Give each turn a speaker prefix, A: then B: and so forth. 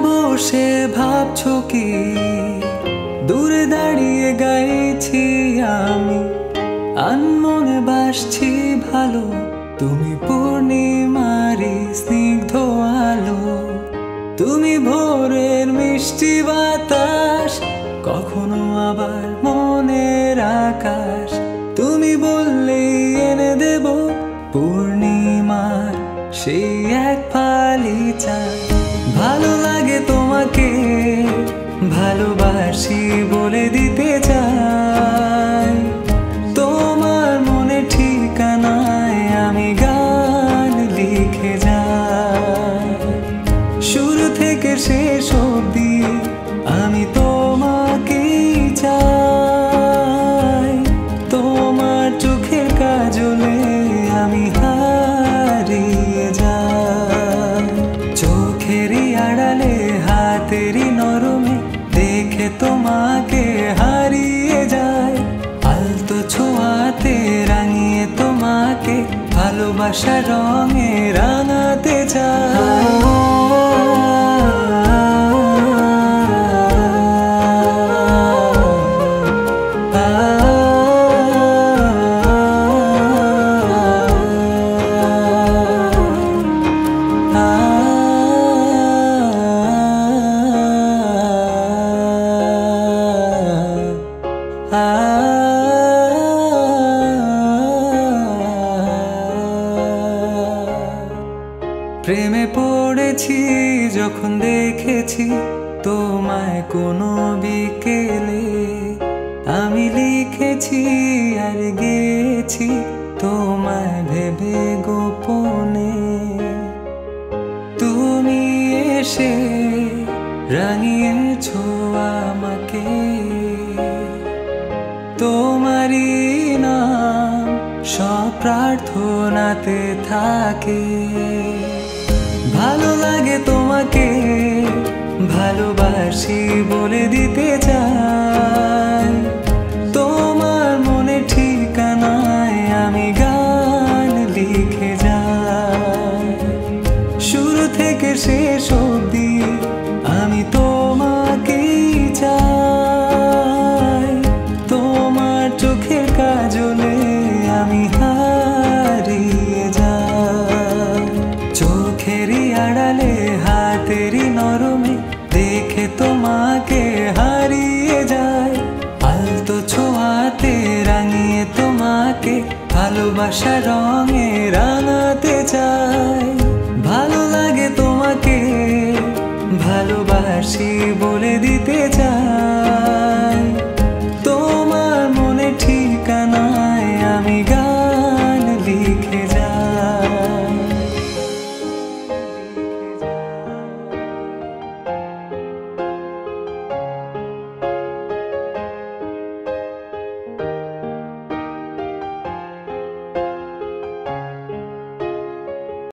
A: বসে ভাবছো কি দূরে দাঁড়িয়ে গাইছি আমি আনমনে বাসছি ভালো তুমি পূর্ণিমারি স্নিগ্ধ আলো তুমি ভোরের মিষ্টি বাতাস কখনো আবার মনের আকাশ তুমি বললেই এনে দেব পূর্ণিমার সেই এক ফালি চাঁদ ভালো লাগে তোমাকে ভালোবাসি বলে দিতে চাই তোমার মনে ঠিকানায় আমি গান লিখে যাই শুরু থেকে শেষ অবধি আমি তোমাকেই চাই তোমার চোখের কাজলে আমি হারিয়ে যাই চোখেরই আড়ালে হাতেরই নরমে দেখে তোমাকে হারিয়ে যায় আলতো ছোঁয়াতে রাঙিয়ে তোমাকে ভালোবাসার রঙে রাঙাতে চাই প্রেমে পড়েছি যখন দেখেছি তোমায় কোনো বিকেলে আমি লিখেছি আর গেছি তোমায় ভেবে গোপনে তুমি এসে রাঙিয়েছো আমাকে তোমারই নাম সব প্রার্থনাতে থাকে ভালো লাগে তোমাকে ভালোবাসি বলে দিতে চাই তোমার মনে ঠিকানায় আমি গান লিখে যাই শুরু থেকে শেষ অবধি আমি তোমাকেই চাই তোমার চোখের কাজলে আমি হারিয়ে যাই চোখেরই আড়ালে হাতেরই নরমে দেখে তোমাকে হারিয়ে যায় আলতো ছোঁয়াতে রাঙিয়ে তোমাকে ভালোবাসার রঙে রাঙাতে চাই।